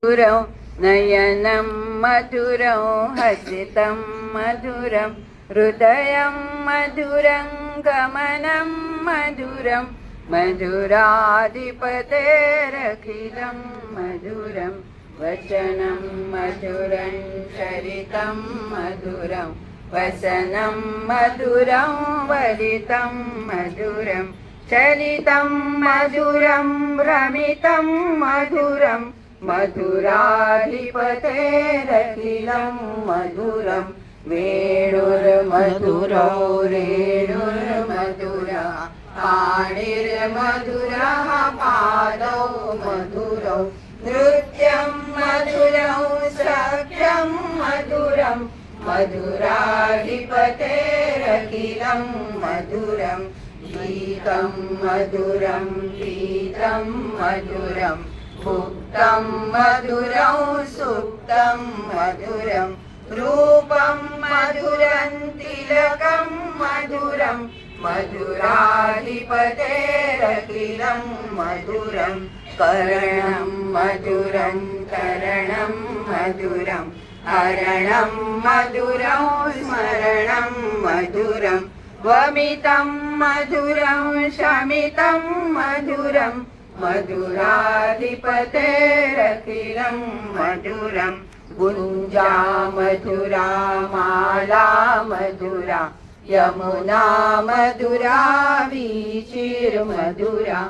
मधुरं नयनं मधुरं हसितं मधुरं हृदयं मधुरं गमनं मधुरं मधुराधिपतेरखिलं मधुरं वचनं मधुरं चरितं मधुरं वसनं मधुरं वलितं मधुरं चलितं मधुरं भ्रमितं मधुरं मधुराधिपतेरखिलं मधुरं वेणुर्मधुरो रेणुर्मधुरः पाणिर्मधुरः पादौ मधुरौ नृत्यं मधुरं सख्यं मधुरं मधुराधिपतेरखिलं मधुरं गीतं मधुरं गीतं मधुरं भुक्तं मधुरं सुप्तं मधुरं रूपं मधुरं तिलकं मधुरं मधुराधिपतेरखिलं मधुरं कर्णं मधुरं करणं मधुरं हरणं मधुरं स्मरणं मधुरं वमितं मधुरं शमितं मधुरं मधुराधिपतेरखिलं मधुरं गुञ्जा मधुरा माला मधुरा यमुना मधुरा वीचिर्मधुरा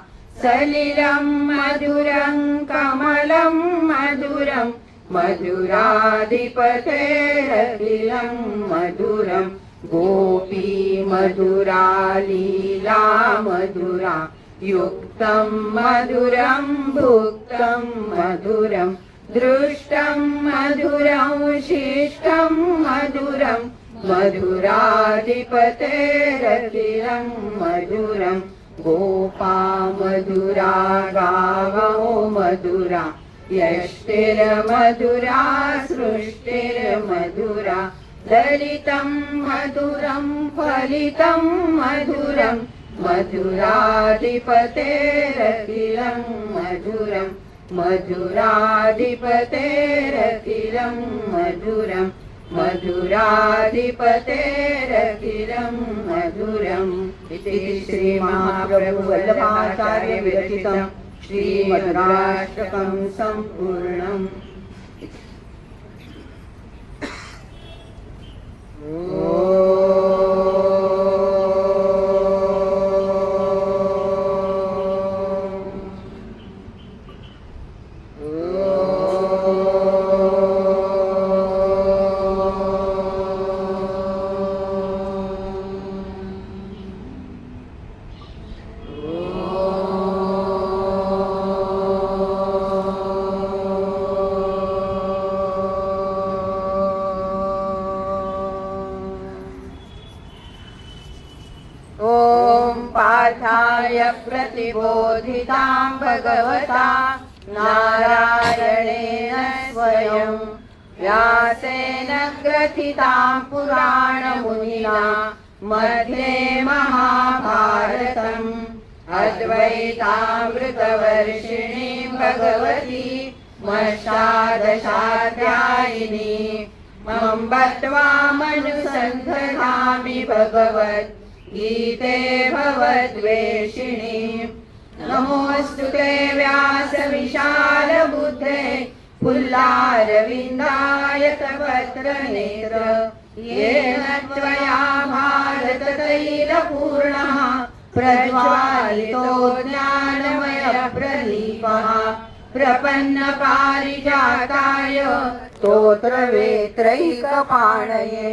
सलिलं मधुरं कमलं मधुरं मधुराधिपतेरखिलं मधुरं गोपी मधुरा लीला मधुरा युक्तं मधुरं भुक्तं मधुरं दृष्टं मधुरं शिष्टं मधुरं मधुराधिपतेरखिलं मधुरं गोपा मधुरा गावो मधुरा यष्टिर्मधुरा सृष्टिर्मधुरा ललितं मधुरं फलितं मधुरं मधुराधिपतेरखिलं मधुरं मधुराधिपतेरखिलं मधुरं मधुराधिपतेरखिलं मधुरम् इति श्रीमहाप्रभुवल्लभाचार्य विरचितं श्रीमधुराष्टकं सम्पूर्णम्। पार्थाय प्रतिबोधितां भगवता नारायणेन स्वयं व्यासेन ग्रथितां पुराणमुनिना मध्ये महाभारतम् अद्वैतामृतवर्षिणीं भगवती मष्टादशाध्यायिनी मम बद्ध्वामनुसन्धधामि भगवत् गीते भवद्वेषिणी नमोऽस्तु ते व्यासविशालबुद्धे पुल्लारविन्दायतपत्रनेत्र येन त्वया भारततैलपूर्णः प्रज्वालितो ज्ञानमयप्रदीपः प्रपन्नपारिजाताय स्तोत्रवेत्रैकपाणये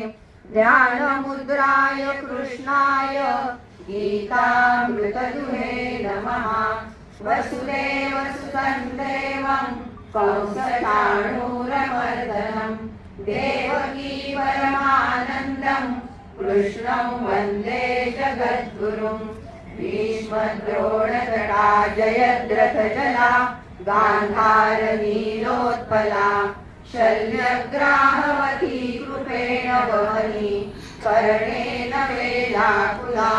ज्ञानमुद्राय कृष्णाय गीतामृतदुहे नमः। वसुदेवसुतं देवं कंसचाणूरमर्दनं देवकी परमानन्दं कृष्णं वन्दे जगद्गुरुं भीष्मद्रोणतटा जयद्रथजला गान्धारनीलोत्पला शल्यग्राहवती कृपेण वहनी कर्णेन वेलाकुला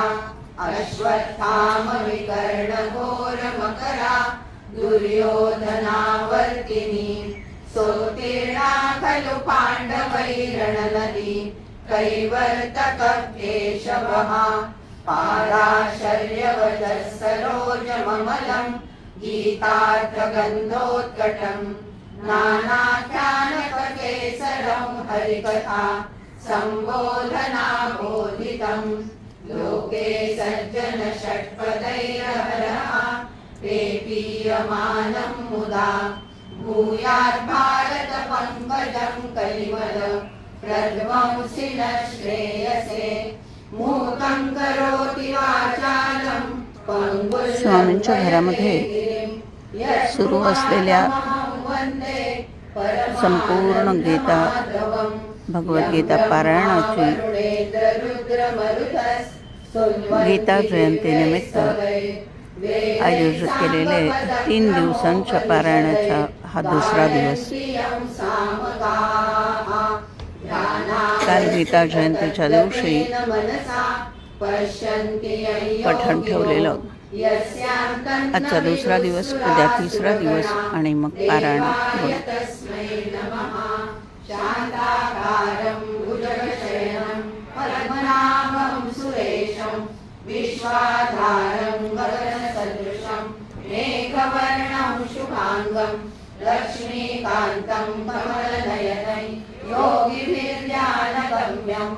अश्वत्थामविकर्णघोरमकरा दुर्योधनावर्तिनी सोत्तीर्णा खलु पाण्डवैरणनदी कैवर्तक केशवः पादाशर्यवचः सरोजममलम् गीतार्थगन्धोत्कटम् नानाख्यानककेसरं हरिकथा सम्बोधना बोधितम् लोके सज्जन षट्पदैरहरः पेपीयमानं मुदा भूयात् भारत पंकजं कलिमल प्रध्वंसिनः श्रेयसे मूकं करोति वाचालं स्वामींच्या घरामध्ये सुरू असलेल्या संपूर्ण गीता भगवद्गीता पारायणाची गीता जयंतीनिमित्त आयोजित केलेले 3 दिवसांच्या पारायणाचा हा दुसरा दिवस. काल गीता जयंतीच्या दिवशी पठण ठेवलेलं. आजचा दुसरा दिवस, उद्या तिसरा दिवस आणि मग पारायण होईल. विश्वाधारं गगनसदृशं मेघवर्णं शुभांगं लक्ष्मीकान्तं कमलनयनं योगिभिर्ध्यानगम्यं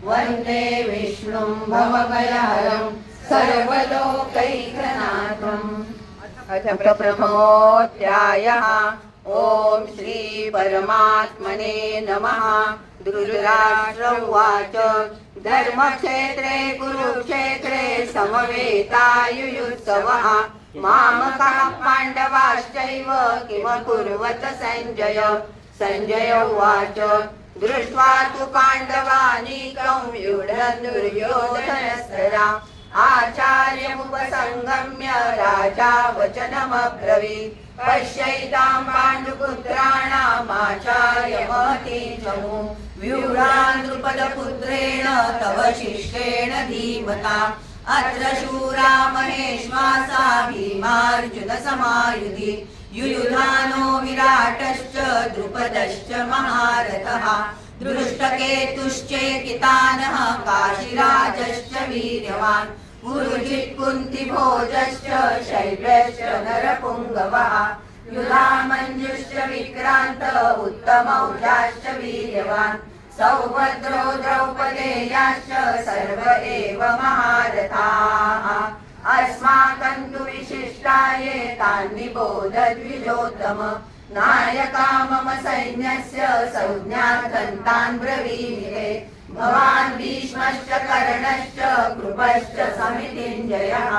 वन्दे विष्णुं भवभयहरं सर्वलोकैकनाथम्. अथ प्रथमोऽध्यायः. ॐ श्री परमात्मने नमः. धृतराष्ट्र उवाच धर्मक्षेत्रे कुरुक्षेत्रे समवेतायुयुत्सवः मामकाः पाण्डवाश्चैव किमकुर्वत सञ्जय. सञ्जय उवाच दृष्ट्वा तु पाण्डवानीकं व्यूढन् दुर्योधनस्तदा आचार्यमुपसंगम्य राजा वचनमब्रवीत् पश्यैतां पाण्डुपुत्राणामाचार्यमहतीं चमूं व्यूढान् द्रुपदपुत्रेण तव शिष्येण धीमता अत्र शूरा महेश्वासा भीमार्जुनसमायुधि युयुधानो विराटश्च द्रुपदश्च महारथः दृष्टकेतुश्चेकितानः काशीराजश्च वीर्यवान् पुरुजित् कुन्तिभोजश्च शैब्यश्च नरपुङ्गवः युधामञ्जुश्च विक्रान्त उत्तमौजाश्च वीर्यवान् सौभद्रो द्रौपदेयाश्च सर्व एव महारथाः अस्माकं तु विशिष्टाये तान्निबोधद्विजोत्तम नायका मम सैन्यस्य संज्ञार्थं तान् ब्रवीमि. भवान् भीष्मश्च कर्णश्च कृपश्च समितिञ्जयः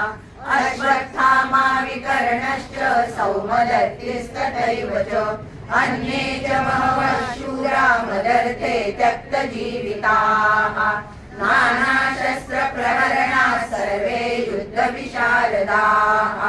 अश्वत्थामा विकर्णश्च सौमदत्तिस्तथैव च अन्ये च बहवः शूरा मदर्थे त्यक्तजीविताः नानाशस्त्रप्रहरणाः सर्वे युद्धविशारदाः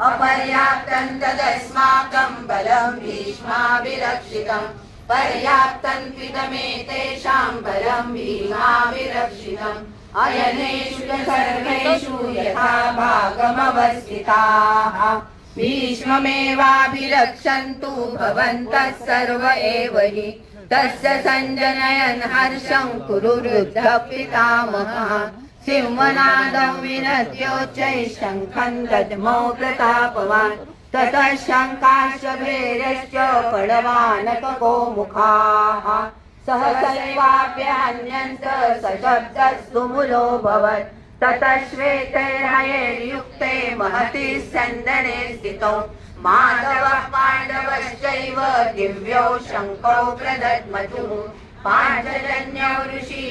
अपर्याप्तं तदस्माकं बलं भीष्माभिरक्षितम् पर्याप्तं त्विदमेतेषां बलं भीमाभिरक्षितम् अयनेषु च सर्वेषु यथा भागमवस्थिताः भीष्ममेवाभिरक्षन्तु भवन्तः सर्व एव हि तस्य सञ्जनयन् हर्षं कुरु वृद्धः पितामहः सिंहनादं विनद्योच्चैः शङ्खं दद्मौ प्रतापवान् ततः शङ्काश्च भैरश्च पणवानकगोमुखाः सहसैवाभ्यहन्यन्त सशब्दस्तु मूलोऽभवत् ततः श्वेतैर्हयैर्युक्ते महति स्यन्दने स्थितौ माधवः पाण्डवश्चैव दिव्यौ शङ्खौ प्रदद्मतुः पाञ्चजन्यौ ऋषि